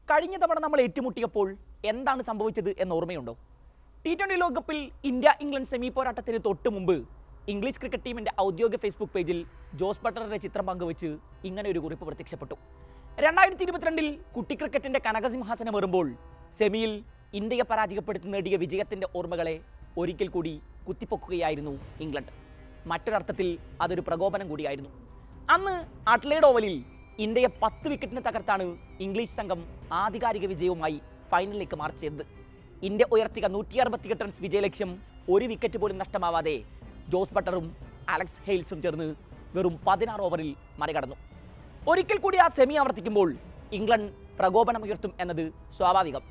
കഴിഞ്ഞ തവണ നമ്മൾ ഏറ്റുമുട്ടിയപ്പോൾ എന്താണ് സംഭവിച്ചത് എന്ന് ഓർമ്മയുണ്ടോ? T20 ലോകകപ്പിൽ ഇന്ത്യ ഇംഗ്ലണ്ട് സെമി പോരാട്ടത്തിന് തൊട്ട് മുമ്പ് ഇംഗ്ലീഷ് ക്രിക്കറ്റ് ടീമിന്റെ ഔദ്യോഗിക ഫേസ്ബുക്ക് പേജിൽ ജോസ് ബട്ട്ലറുടെ ചിത്രം പങ്കുവച്ച് ഇങ്ങനെ ഒരു കുറിപ്പ് പ്രത്യക്ഷപ്പെട്ടു. 2022 കുട്ടി ക്രിക്കറ്റിന്റെ കനകസിംഹാസനം ഏറുമ്പോൾ സെമിയിൽ ഇന്ത്യയെ പരാജയപ്പെടുത്തി നേടിയ വിജയത്തിന്റെ ഓർമ്മകളെ ഒരിക്കൽ കൂടി കുത്തിപ്പൊക്കുകയായിരുന്നു ഇംഗ്ലണ്ട്. മറ്റൊരർത്ഥത്തിൽ അതൊരു പ്രകോപനം കൂടിയായിരുന്നു. അന്ന് അഡ്ലേഡ് ഓവലിൽ ഇന്ത്യയെ 10 വിക്കറ്റിന് തകർത്താണ് ഇംഗ്ലീഷ് സംഘം ആധികാരിക വിജയവുമായി ഫൈനലിലേക്ക് മാർച്ച് ചെയ്തത്. ഇന്ത്യ ഉയർത്തിയ 168 റൺസ് വിജയലക്ഷ്യം ഒരു വിക്കറ്റ് പോലും നഷ്ടമാവാതെ ജോസ് ബട്ട്ലറും അലക്സ് ഹെയിൽസും ചേർന്ന് വെറും 16 ഓവറിൽ മറികടന്നു. ഒരിക്കൽ കൂടി ആ സെമി ആവർത്തിക്കുമ്പോൾ ഇംഗ്ലണ്ട് പ്രകോപനമുയർത്തും എന്നത് സ്വാഭാവികം.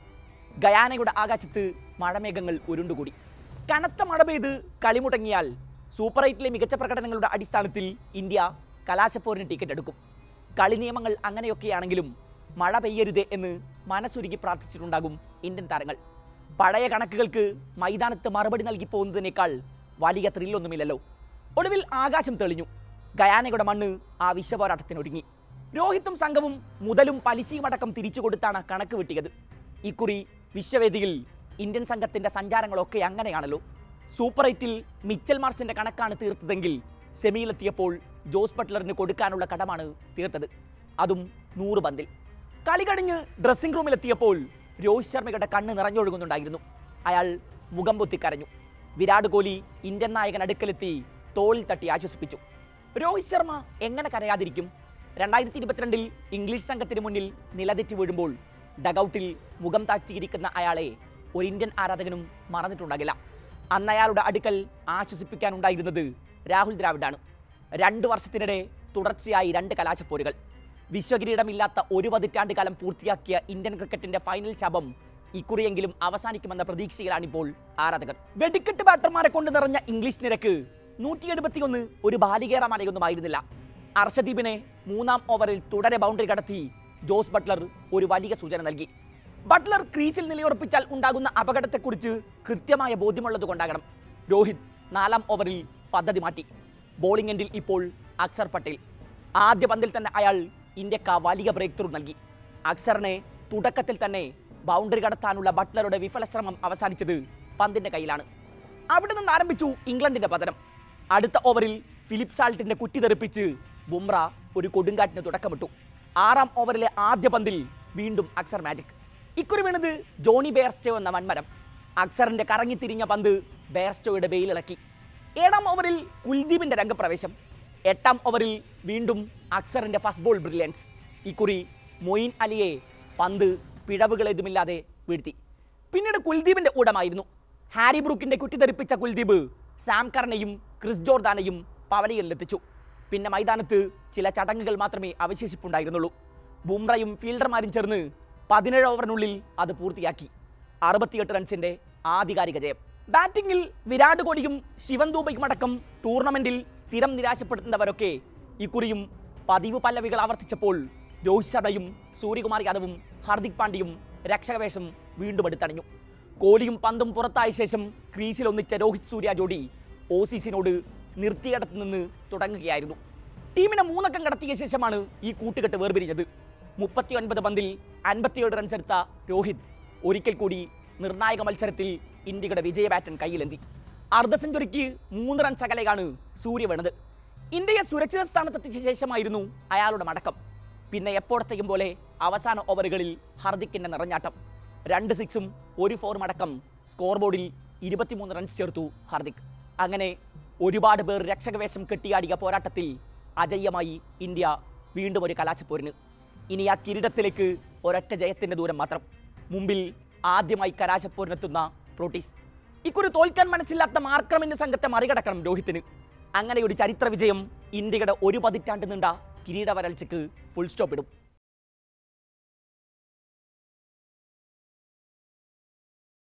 ഗയാനയുടെ ആകാശത്ത് മഴമേഘങ്ങൾ ഉരുണ്ടുകൂടി. കനത്ത മഴ പെയ്ത് കളി മുടങ്ങിയാൽ സൂപ്പർ 8ലെ മികച്ച പ്രകടനങ്ങളുടെ അടിസ്ഥാനത്തിൽ ഇന്ത്യ കലാശപ്പോരിന് ടിക്കറ്റ് എടുക്കും. കളി നിയമങ്ങൾ അങ്ങനെയൊക്കെയാണെങ്കിലും മഴ പെയ്യരുതേ എന്ന് മനസ്സുരുകി പ്രാർത്ഥിച്ചിട്ടുണ്ടാകും ഇന്ത്യൻ താരങ്ങൾ. പഴയ കണക്കുകൾക്ക് മൈതാനത്ത് മറുപടി നൽകി പോകുന്നതിനേക്കാൾ വലിയ ത്രില്ലൊന്നുമില്ലല്ലോ. ഒടുവിൽ ആകാശം തെളിഞ്ഞു. ഗയാനയുടെ മണ്ണ് ആ വിശ്വപോരാട്ടത്തിനൊരുങ്ങി. രോഹിത്തും സംഘവും മുതലും പലിശയുമടക്കം തിരിച്ചു കൊടുത്താണ് കണക്ക് വെട്ടിയത്. ഇക്കുറി വിശ്വവേദിയിൽ ഇന്ത്യൻ സംഘത്തിന്റെ സഞ്ചാരങ്ങളൊക്കെ അങ്ങനെയാണല്ലോ. സൂപ്പർ 8ൽ മിച്ചൽ മാർച്ചിന്റെ കണക്കാണ് തീർത്തതെങ്കിൽ സെമിയിലെത്തിയപ്പോൾ ജോസ് ബട്ട്ലറിന് കൊടുക്കാനുള്ള കടമാണ് തീർത്തത്, അതും 100 പന്തിൽ. കളി കഴിഞ്ഞ് ഡ്രസ്സിംഗ് റൂമിലെത്തിയപ്പോൾ രോഹിത് ശർമ്മയുടെ കണ്ണ് നിറഞ്ഞൊഴുകുന്നുണ്ടായിരുന്നു. അയാൾ മുഖം പൊത്തി കരഞ്ഞു. വിരാട് കോഹ്ലി ഇന്ത്യൻ നായകൻ അടുക്കലെത്തി തോളിൽ തട്ടി ആശ്വസിപ്പിച്ചു. രോഹിത് ശർമ്മ എങ്ങനെ കരയാതിരിക്കും? 2022 ഇംഗ്ലീഷ് സംഘത്തിന് മുന്നിൽ നിലതെറ്റി വീഴുമ്പോൾ ഡഗൌട്ടിൽ മുഖം താഴ്ത്തിയിരിക്കുന്ന അയാളെ ഒരു ഇന്ത്യൻ ആരാധകനും മറന്നിട്ടുണ്ടാകില്ല. അന്ന് അയാളുടെ അടുക്കൽ ആശ്വസിപ്പിക്കാനുണ്ടായിരുന്നത് രാഹുൽ ദ്രാവിഡാണ്. 2 വർഷത്തിനിടെ തുടർച്ചയായി 2 കലാശപ്പോരുകൾ. വിശ്വകിരീടമില്ലാത്ത ഒരു പതിറ്റാണ്ട് കാലം പൂർത്തിയാക്കിയ ഇന്ത്യൻ ക്രിക്കറ്റിന്റെ ഫൈനൽ ശാപം ഇക്കുറിയെങ്കിലും അവസാനിക്കുമെന്ന പ്രതീക്ഷയിലാണിപ്പോൾ ആരാധകർ. വെടിക്കെട്ട് ബാറ്റർമാരെ കൊണ്ട് നിറഞ്ഞ ഇംഗ്ലീഷ് നിരക്ക് 171 ഒരു ബാലികേറ മലയൊന്നുമായിരുന്നില്ല. അർഷദീപിനെ 3ാം ഓവറിൽ തുടരെ ബൗണ്ടറി കടത്തി ജോസ് ബട്ട്ലർ ഒരു വലിയ സൂചന നൽകി. ബട്ട്ലർ ക്രീസിൽ നിലയുറപ്പിച്ചാൽ ഉണ്ടാകുന്ന അപകടത്തെക്കുറിച്ച് കൃത്യമായ ബോധ്യമുള്ളത് കൊണ്ടാകണം രോഹിത് 4ാം ഓവറിൽ പദ്ധതി മാറ്റി. ബോളിംഗ് എൻഡിൽ ഇപ്പോൾ അക്സർ പട്ടേൽ. ആദ്യ പന്തിൽ തന്നെ അയാൾ ഇന്ത്യക്ക് വലിയ ബ്രേക്ക് ത്രൂ നൽകി. അക്സറിനെ തുടക്കത്തിൽ തന്നെ ബൗണ്ടറി കടത്താനുള്ള ബട്ട്ലറുടെ വിഫല ശ്രമം അവസാനിച്ചത് പന്തിന്റെ കയ്യിലാണ്. അവിടെ നിന്ന് ആരംഭിച്ചു ഇംഗ്ലണ്ടിന്റെ പതനം. അടുത്ത ഓവറിൽ ഫിലിപ്പ് സാൾട്ടിന്റെ കുറ്റി തെറിപ്പിച്ച് ബുംറ ഒരു കൊടുങ്കാറ്റിന് തുടക്കമിട്ടു. 6ാം ഓവറിലെ ആദ്യ പന്തിൽ വീണ്ടും അക്സർ മാജിക്. ഇക്കുറി വീണത് ജോണി ബെയർസ്റ്റോ എന്ന വൻമരം. അക്സറിന്റെ കറങ്ങിത്തിരിഞ്ഞ പന്ത് ബെയർസ്റ്റോയുടെ ബെയിലിളക്കി. 7ാം ഓവറിൽ കുൽദീപിന്റെ രംഗപ്രവേശം. 8ാം ഓവറിൽ വീണ്ടും അക്സറിന്റെ ഫസ്റ്റ് ബോൾ ബ്രില്യൻസ്. ഇക്കുറി മൊയിൻ അലിയെ പന്ത് പിഴവുകളേതുമില്ലാതെ വീഴ്ത്തി. പിന്നീട് കുൽദീപിന്റെ ഊടമായിരുന്നു. ഹാരി ബ്രൂക്കിന്റെ കുറ്റി തെറിപ്പിച്ച കുൽദീപ് സാം കർണെയും ക്രിസ് ജോർദാനെയും പവലിയനിലെത്തിച്ചു. പിന്നെ മൈതാനത്ത് ചില ചടങ്ങുകൾ മാത്രമേ അവശേഷിപ്പുണ്ടായിരുന്നുള്ളൂ. ബുംറയും ഫീൽഡർമാരും ചേർന്ന് 17 ഓവറിനുള്ളിൽ അത് പൂർത്തിയാക്കി. 68 റൺസിന്റെ ആധികാരിക ജയം. ബാറ്റിംഗിൽ വിരാട് കോഹ്ലിയും ശിവൻ ദൂബയും അടക്കം ടൂർണമെന്റിൽ സ്ഥിരം നിരാശപ്പെടുത്തുന്നവരൊക്കെ ഇക്കുറിയും പതിവ് പല്ലവികൾ ആവർത്തിച്ചപ്പോൾ രോഹിത് ശർമ്മയും സൂര്യകുമാർ യാദവും ഹാർദിക് പാണ്ഡ്യയും രക്ഷകവേഷം വീണ്ടും എടുത്തണിഞ്ഞു. കോഹ്ലിയും പന്തും പുറത്തായ ശേഷം ക്രീസിൽ ഒന്നിച്ച രോഹിത് സൂര്യ ജോഡി ഓസീസിനോട് നിർത്തിയിടത്ത് നിന്ന് തുടങ്ങുകയായിരുന്നു. ടീമിനെ 3 അക്കം കടത്തിയ ശേഷമാണ് ഈ കൂട്ടുകെട്ട് വേർപിരിഞ്ഞത്. 39 പന്തിൽ 57 റൺസ് എടുത്ത രോഹിത് ഒരിക്കൽ കൂടി നിർണായക മത്സരത്തിൽ ഇന്ത്യയുടെ വിജയ ബാറ്റൺ കയ്യിലെന്തി. അർദ്ധ സെഞ്ചുറിക്ക് 3 റൺസ് അകലെയാണ് സൂര്യ വീണത്. ഇന്ത്യയെ സുരക്ഷിത സ്ഥാനത്തെത്തിച്ച ശേഷമായിരുന്നു അയാളുടെ മടക്കം. പിന്നെ എപ്പോഴത്തെയും പോലെ അവസാന ഓവറുകളിൽ ഹാർദിക്കിന്റെ നിറഞ്ഞാട്ടം. 2 സിക്സും 1 ഫോറും അടക്കം സ്കോർ ബോർഡിൽ 23 റൺസ് ചേർത്തു ഹാർദിക്. അങ്ങനെ ഒരുപാട് പേർ രക്ഷകവേഷം കെട്ടിയാടിയ പോരാട്ടത്തിൽ അജയ്യമായി ഇന്ത്യ വീണ്ടും ഒരു കലാശപ്പോരിന്. ഇനി ആ കിരീടത്തിലേക്ക് ഒരൊറ്റ ജയത്തിന്റെ ദൂരം മാത്രം. മുമ്പിൽ ആദ്യമായി കലാശപ്പോരിനെത്തുന്ന പ്രോട്ടീസ്. ഇക്കുറി തോൽക്കാൻ മനസ്സില്ലാത്ത മാർക്രമിന്റെ സംഘത്തെ മറികടക്കണം രോഹിത്തിന്. അങ്ങനെ ഒരു ചരിത്ര വിജയം ഇന്ത്യയുടെ ഒരു പതിറ്റാണ്ട് നീണ്ട കിരീട വരൾച്ചയ്ക്ക് ഫുൾ സ്റ്റോപ്പ് ഇടും.